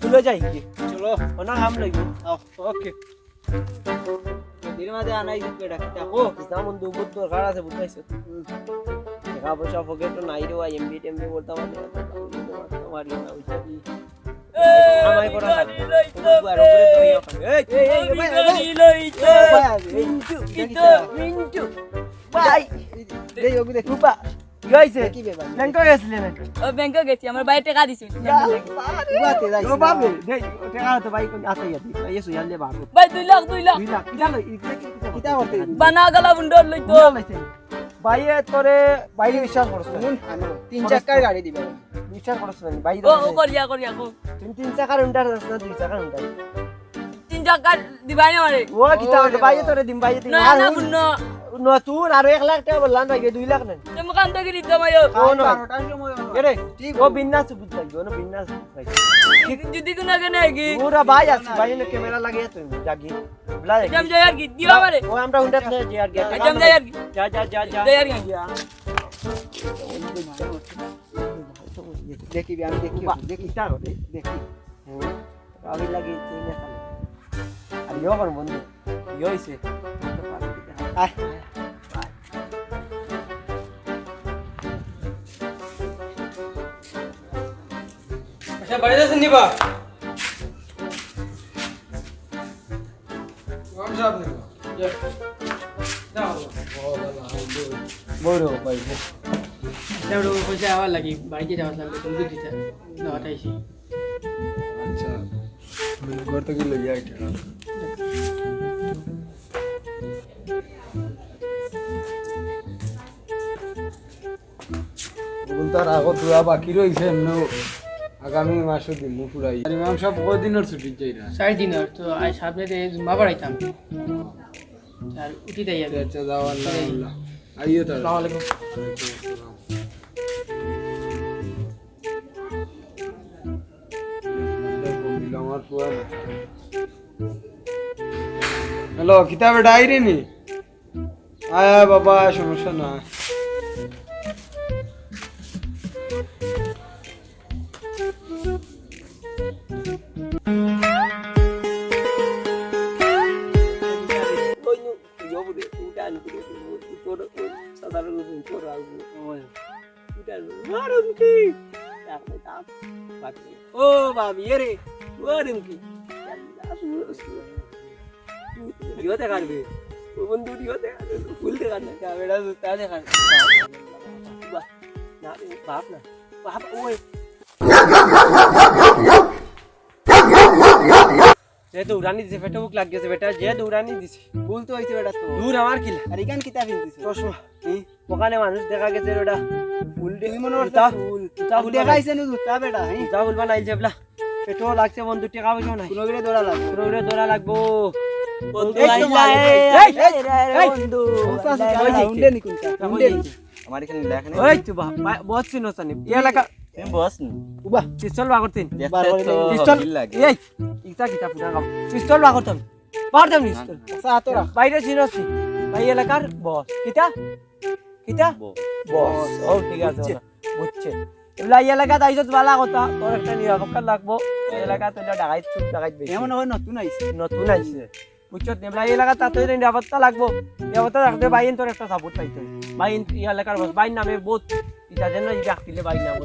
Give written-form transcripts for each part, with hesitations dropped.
চলে যাই কি চলো ওনা হাম লাগবে ওকে এর মাঝে আনাই দিতে ডাকতে ও যেমন দুপুর দরকার আছে বুঝাইছো টাকা পয়সা পকেট নাই রে ভাই এমবি টেমবি বলতে আমার আমার না ওইটা কি আমায় করা লাগবে আর উপরে দই মিন্টু ভাই এই ওগু দেখি রূপা কি হইছে কি বে ভাই ব্যাংকে গেছিলেন ও ব্যাংকে গেছি আমার বাইরে টাকা দিছি উবাতে যাই ও বাবা দেই টাকা তো ভাই কোন আছে ইয়াদি এসো ইয়ালে বাবু ভাই 2 লাখ 2 লাখ 2 লাখ কিটা লই কিটা করতে বানা গলা বুন্ডর লই তো ভাইয়ে তোরে বাইরে বিশ্বাস করছ শুনুন আমি 3 চাকার গাড়ি দিবে বিশ্বাস করছ না ভাই ও করিয়া কো তুমি 3 চাকার উন্ডার আছে না 2 চাকার উন্ডার 3 টাকা দিবাই না মারে ও কিটা ভাইয়ে তোরে দিম ভাইয়ে দিম না না বুন্ন নতুন আর 1 লাখ টাকা বললাম ভাই 2 লাখ নেন তুমি কান তো গিরি তোমায় ও না 12টার সময় এরে ঠিক ও বিন্যাস বুঝ লাগবে ও বিন্যাস ভাই যদি কোন আগে না কি পুরা ভাই আছে ভাই নে ক্যামেরা লাগিয়ে তুমি জাগি বলা জম যাই আর কি দিও আমারে ও আমরা উন্ডার না যে আর জম যাই আর কি যা যা যা যা যাই আর কি দেখি আমি দেখি দেখি কিটা করে দেখি আমি লাগি চিনে খালে আর ইয়ো কোন বন্ধু ইয়ো হইছে আয় আচ্ছা বাড়ি যাচ্ছেন নিবা কম সাহেব নিবা বড় ভাই এবারে পয়সা আবার লাগি বাড়িতে যাওয়া লাগবে তুমি দিতে দাওয়াটাইছি আচ্ছা ঘর থেকে লই যাই টাকা তার আগত দুয়া বাকি রয়েছে এমনি আগামী মাসে দিন পুরাই আর ইমাম সাহেব কদিনের ছুটি চাই না 4 দিনের তো আজ সামনে জুম্মা বাড়াইতাম আর উঠি যাই আগে আচ্ছা যাও আল্লাহ আল্লাহ আইও তার আসসালামু আলাইকুম আমার পুয়া হ্যালো কিতাবে ডায়েরি নি আয় বাবা সমস্যা না ও বাবি রে ও রিমকি দিওতে কাটবে ও বন্ধু দিওতে ফুল দে কাটনা ক্যামেরা সুতা দে কাট বাহ না বাপ না বাপ ওই যে দৌড়ানি দিছে পেটে মুখ লাগ গেছে বেটা যে দৌড়ানি দিছে ভুল তো হইছে বেটা তো দূর আমার কি আর ইগান কিতা ফিনতিছ চশমা ওখানে মানুষ দেখা গেছে ওটা ফুল তুই মনে করতা ফুল ফুল দেখাইছে নি জুতা বেটা হ্যাঁ জুতা ফুল বানাইছে বলা পেট্রোল লাগছে বন্ধু টাকা পয়সা নাই কোন গরে দৌড়া লাগবে পুরো দৌড়া লাগবো বন্ধু এই তো আইলা এই বন্ধু উন্ডে নি কোনটা উন্ডে নি আমার এখানে লেখা নেই ওই তো বস চিনো সানি এই এলাকা তুমি বস না উবা পিস্তল বাগরতিন দেখতে তো পিস্তল ভিড় লাগে এই ইটা কিটা পুরা গাম পিস্তল বাগরতাম বাগরতাম পিস্তল সা তোরা বাইরে চিনোছি ভাই এলাকার বস কিটা কিটা বস ও ঠিক আছে বুঝছে এগুলা এই এলাকা তাইছত বালা কথা তোর একটা নিরাপত্তা লাগবো এই এলাকা তো ডাকাইত চুপ ডাকাইত বেশি এমন হয় নতুন আইছে নতুন আইছে বুঝছো নেবলা এই এলাকা তাতে নিরাপত্তা লাগবো নিরাপত্তা রাখতে বাইন তোর একটা সাপোর্ট পাইতো বাইন এই এলাকার বস বাইন নামে বহুত ইটা যেন ইটা রাখতিলে বাইন নাম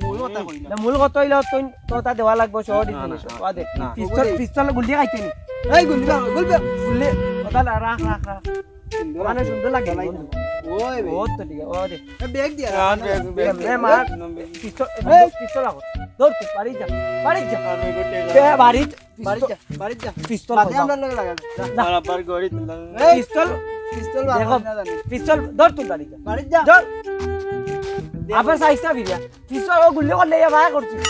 মূল কথা কইলা মূল কথা হইলো তুই তোতা দেওয়া লাগবো শহর জিনিস দে পিস্তল পিস্তল গুলি খাইতে নি এই গুলবা গুলবা গুলি কথা রাখ রাখ রাখ মানে সুন্দর লাগে ওই বে বহুত তো ঠিক আছে ও দে ব্যাগ দিয়া রে মার পিস্তল পিস্তল লাগো দৌড় তুই বাড়ি যা বাড়ি যা বাড়ি বাড়ি যা বাড়ি যা পিস্তল বাদে আমরা লগে লাগা বরাবর গড়ি তুললাম পিস্তল পিস্তল দেখো না জানি পিস্তল দৌড় তুই বাড়ি যা বাড়ি যা দৌড় আবার সাইসা বিরিয়া পিস্তল ও গুলি করলে মায়া করছিস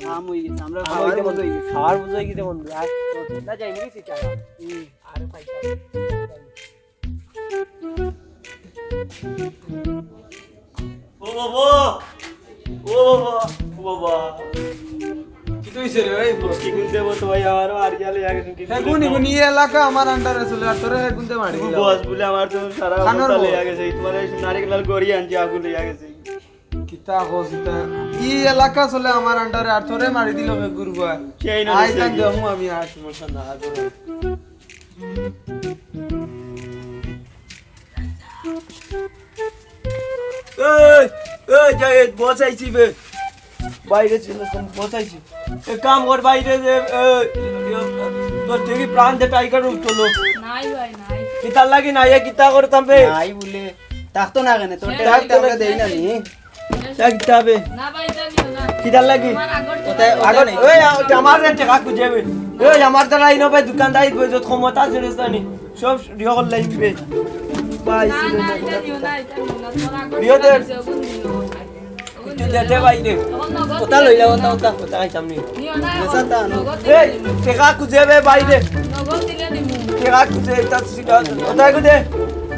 কাম হই গেছে আমরা খাওয়ার খাওয়ার মতো খাওয়ার মতো হয়ে গেছে বন্ধু আর না যাই মিলি ঠিক আছে আর পয়সা ও বাবা ও বাবা ও বাবা কি কইছে রে ভাই কি গুনতে বসে ভাই আমারও আর গেলে আগে কি গুনি গুনি এলাকা আমার আন্ডারে চলে আর তোরে গুনতে মারি দিলাম বস বলে আমার তো সারা খানোর বলে বউ। আগে সেই তোমার নারিকেল গড়ি আনছি আগুন লইয়া গেছে কি কিতা কইতা ই এলাকা চলে আমার আন্ডারে আর তোরে মারি দিল বে গুরুবা সেই না আই তান দেমু আমি আর সমস্যা না আদর এই এই জায়েদ বসাইছি বে বাইরে ছিল বসাইছি এক কাম কর বাইরে যে তোর থেকে প্রাণ দে টাইগার উঠলো নাই ভাই নাই কিতার লাগি না এ কিতা করতাম বে নাই বলে থাকতো না কেন তোর থাকতো টাকা না। দেই না নি কিতা বে না ভাই জানিও না কিতার লাগি আমার আগর ওটাই আগর এই আমার রে টাকা খুঁজেবে এই আমার দ্বারা ইনো ভাই দোকানদারি যত ক্ষমতা জেরেছানি সব রিহল লাইবে ভাই না ছিল না না এটা দিও না এটা দিও না তোমার আগর দিও দে। নিও দে বাইরে ওটা লই যাও ওটা কথা আইতাম নি নিও না বেসাতা না। এই টাকা খুঁজেবে বাইরে নগদ দিলে দিমু টাকা খুঁজে এটা সিটা ওটা খুঁজে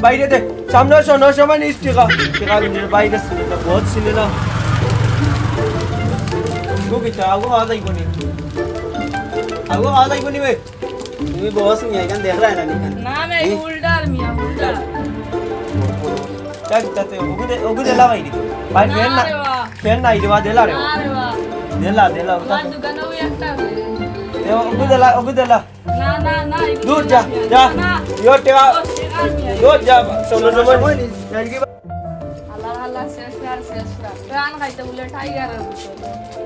বাইরে দে সামনে শোনো সময় নিস টাকা টাকা খুঁজে বাইরে ছিল না বহুত ছিল না গো কিতা আগো আদাই কোনি আগো আদাই কোনি বে তুমি বস নি এখান দেখ রায় না নি না মে উল্টার মিয়া উল্টার দেখ তাতে ওগুদে লা বাইরে বাইরে ফেন না রে বাহ ফেন না ইদবা দেলা রে না রে বাহ দেলা ওটা তোমার দোকানে ওই একটা এ ওগুদে লা না না না দূর যা যা ইও টাকা দূর যা শোনো সময় নিস আল্লাহ আল্লাহ শেষ প্রাণ খাইতে বলে টাইগার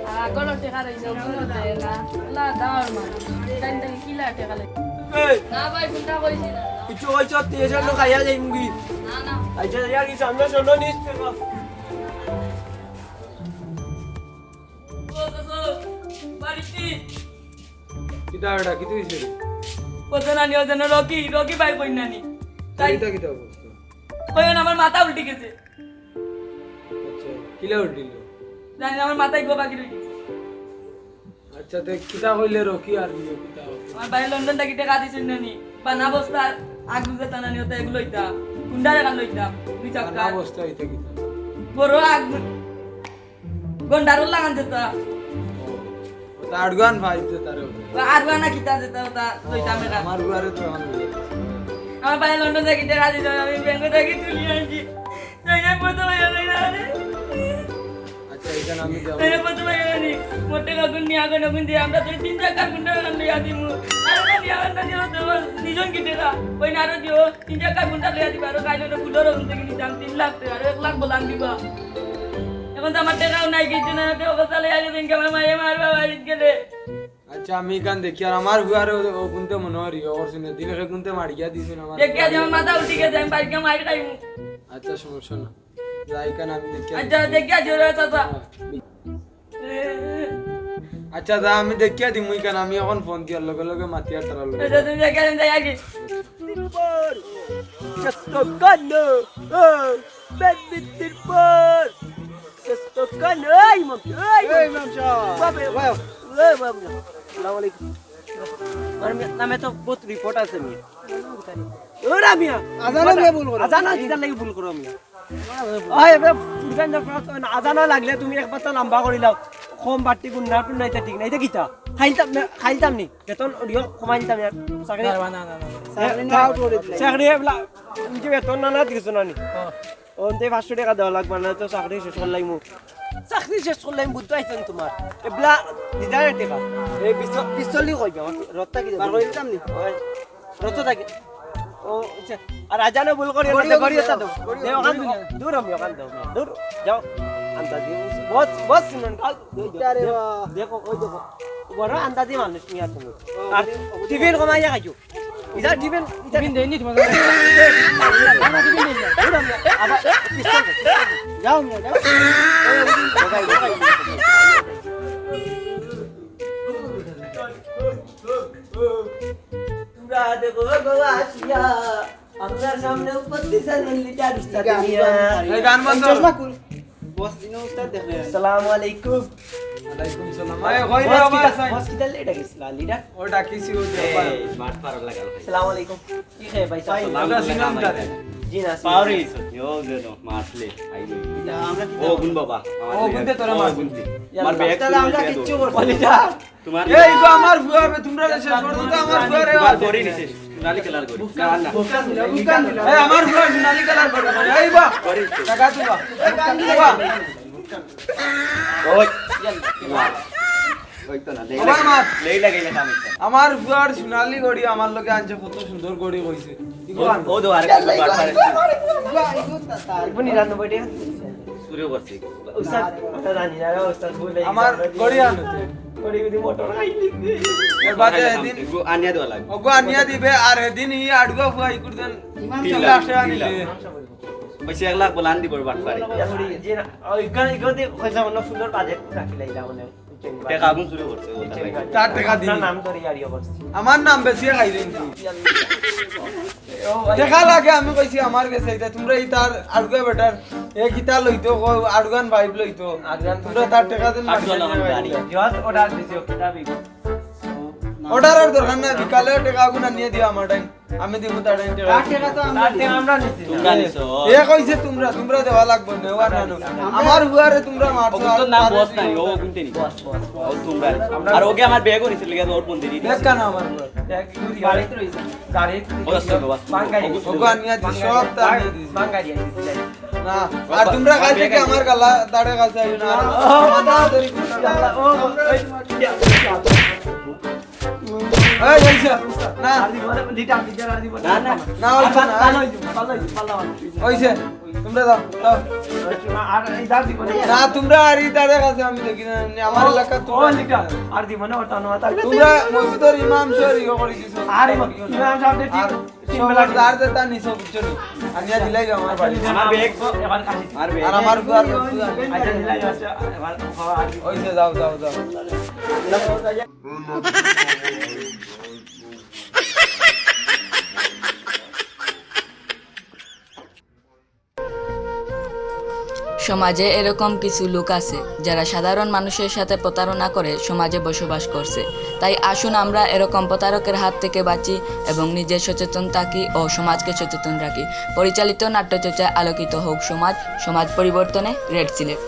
আর আগল টেকা রইছে ওগুলো দেয় না আল্লাহ দাওয়ার মা টাইম টাইম কিলা টেকা লাগে এই না ভাই কোনটা কইছি না কিছু হইছ তেজন লোক আইয়া যাই মুগি না না আইছা ইয়া কি সামনে শোনো নিস টাকা বাড়িতে কিতা এটা কিতা হইছে কত নানি ওজন রকি রকি ভাই কই নানি তাই কিতা কিতা অবস্থা কই না আমার মাথা উল্টে গেছে আচ্ছা কিলা উঠিল জানি না, আমার মাথায় গোবা কি রয়ে গেছে আচ্ছা তে কিতা কইলে রকি আর নিও কিতা আমার ভাই লন্ডন থেকে টাকা দিছেন নানি বানা বস্তা আগ বুঝে তা নানি ওটা এগুলো লইতাম কুন্ডারে গান লইতাম দুই না চাকা অবস্থা হইতা কিতা বড় আগ গন্ডারুল লাগান যেত ওটা আড়গান ভাইতে তারে আর বানা কিতা যেত ওটা লইতাম এটা আমার ঘরে তো আমার ভাই লন্ডন থেকে টাকা দিত আমি ব্যাংক থেকে তুলি আনছি তাই না প্রথম হয়ে গেল আচ্ছা এখানে আমি যাব তাই না প্রথম হয়ে গেল মোটে লগুন নিয়ে আগুন আগুন দিয়ে আমরা তুই তিন চাকার গুন্ডা গান লইয়া দিমু আর না নিয়ে আগুন না দিও তো দুজন কি দেরা ওই না আরো দিও তিন চাকার গুন্ডা লইয়া দিবা আর কাইলো তো ফুলোর ওখান থেকে নিতাম 3 লাখ টাকা আর 1 লাখ বলান দিবা এখন তো আমার টাকাও নাই কিছু না তো অবস্থা লইয়া দিন আমার মায়ে মারবা বাড়িতে গেলে আচ্ছা আমি কান দেখি আর আমার ঘরে ও গুনতে মনে হরি ওর শুনে দিনে গুনতে মারিয়া দিছেন আমার দেখে আজ আমার মাথা উঠে গেছে আমি বাড়িতে মার খাইমু আচ্ছা সমস্যা না যাই কান আমি দেখি আচ্ছা দেখে আজ ওরা চাচা আচ্ছা দা আমি দেখিয়া দিমু কান আমি এখন ফোন দিয়ার লগে লগে মাতিয়ার তারা লগে আচ্ছা তুমি দেখে আছেন যাই আগে Sestokano, benditir por. Sestokano, ay mam, ay mam shah. Babe, mam. Assalamu alaikum. নামে তো বহুত রিপোর্ট আছে মিয়া ওরা মিয়া আজানা লে ভুল করো আজানা কিটা লাগি ভুল করো মিয়া আয় বে ফুরগান না আজানা লাগলে তুমি একবার তো লম্বা করি লাও কম বাটি গুন্না টু নাইতা ঠিক নাই এটা কিটা খাইতাম নি বেতন ওডিও কমাই দিতাম চাকরি না না না চাকরি এবলা যে বেতন না না দিছ না নি ওনতে 500 টাকা দেওয়া লাগবে না তো চাকরি শেষ করলাই মু চাকরি শেষ করলাই বুদ্ধ আইছেন তোমার এবলা দিদারে টাকা এই পিস্তলি কইবে রত্তা কি বার কই দিতাম নি রত্তা থাকে ও আচ্ছা আর আজানে ভুল করি না গড়ি এটা দাও দেও কান দূর আমি কান দাও দূর যাও আন্দাজ দিও বস শুনুন কাল দেখো ওই দেখো বড় আন্দাজি মানুষ মিয়া তুমি আর টিফিন কমাইয়া খাইছো ইদা টিফিন দেইনি তোমার না টিফিন দেইনি দূর আমি আবার পিস্তল যাও মিয়া যাও তোমরা দেখো বাবা আসিয়া আপনার সামনে উপস্থিত আছেন লিটার উস্তাদ মিয়া এই গান বন্ধ বস দিন উস্তাদ দেখে আসসালামু আলাইকুম ওয়ালাইকুম সালাম আয় কই রে বাবা সাই হসপিটাল লেটা গেছলা লিডার ও ডাকিছি ও স্মার্ট পার লাগাল আসসালামু আলাইকুম কি হে ভাই সাহেব আমরা সিনাম দাদা জি না পাওরি ইও দেনো মাসলে আইলো আমরা ও গুন বাবা ও গুনতে তোরা মার গুনতে মার ব্যাগ তাহলে আমরা কিচ্ছু করব লিডার তোমার এই গো আমার ফুয়া বে তোমরা শেষ পর্যন্ত আমার ফুয়া রে করি নিছে নালি কালার করি না না এই আমার ফুয়া সোনালি কালার করে এই বা টাকা তুবা ওই ওই তো না আমার মা। লেই লাগাইলে কাম হইছে আমার ফুয়ার সোনালি গড়ি আমার লগে আনছে, কত সুন্দর গড়ি কইছে। ও দো আরে বাট পারে ইবো 99 টাকা শুরু করছি উস্তাদ ওটা জানি না উস্তাদ বলে আমার গড়ি আনতে গড়ি যদি মোটর খাইলি এর বাদে এদিন আনিয়া দেওয়া লাগবে ওগো আনিয়া দিবে, আর এদিন ই আড়গো ফুয়াই করতেন 3 লাখ টাকা নিলে। পয়সা 1 লাখ বলান দিব বাট পারে যে ওইখানে ইগোতে পয়সা অন্য সুন্দর বাজেট রাখিলাই যা মানে টাকা আগুন শুরু করছে ও তাই তার টাকা দিন নাম ধরে আরিও করছি আমার নাম বেশি খাই দেন দেখা লাগে আমি কইছি আমার কাছে এটা তোমরা এই তার আড়গা বেটার এক ইতা লইতো আড়গান ভাইব লইতো আড়গান তোমরা তার টাকা দেন জোয়াত অর্ডার দিছি কিতাবই অর্ডার আর দরকার না, বিকালে টাকা আগুন নিয়ে দিও আমার টাইম, আমি দিব তার টাইম টাকা তো আমরা নিছি তোমরা নিছো এ কইছে তোমরা দেওয়া লাগবে না, ওয়া না আমার হুয়ারে তোমরা মারছো। ও তো নাম বস নাই ও কোনতে নি ও তোমরা আর ওকে আমার ব্যাগও নিছিল লাগা ওর ফোন দেরি দেখ কেন আমার হুয়ার গাড়ি তো রইছে গাড়ি ও রাস্তা বাস বাঙ্গাই ওগো নিয়ে দি সব তা নিয়ে দিছি বাঙ্গাই দিছি না, আর তোমরা কাল থেকে আমার গালা দাড়ে কাছে আইও না, আমার দাও ধরি এই যাইছা না না না না হইছে না হইছে তোমরা দাও দাও না, তোমরা আর ই দাঁড়ে কাছে আমি দেখি না, আমার এলাকা তোমরা তোমরা মসজিদের ইমাম শরী করে দিছো আর তা নিছো বুঝছো নি আনিয়া দিলাই যাও আমার বাড়ি আমার ব্যাগ আর ব্যাগ আর আমার ঘর হইছে যাও যাও যাও সমাজে এরকম কিছু লোক আছে যারা সাধারণ মানুষের সাথে প্রতারণা করে সমাজে বসবাস করছে। তাই আসুন আমরা এরকম প্রতারকের হাত থেকে বাঁচি এবং নিজে সচেতন থাকি ও সমাজকে সচেতন রাখি। পরিচালিত নাট্যচর্চায় আলোকিত হোক সমাজ, সমাজ পরিবর্তনে রেড সিলেট।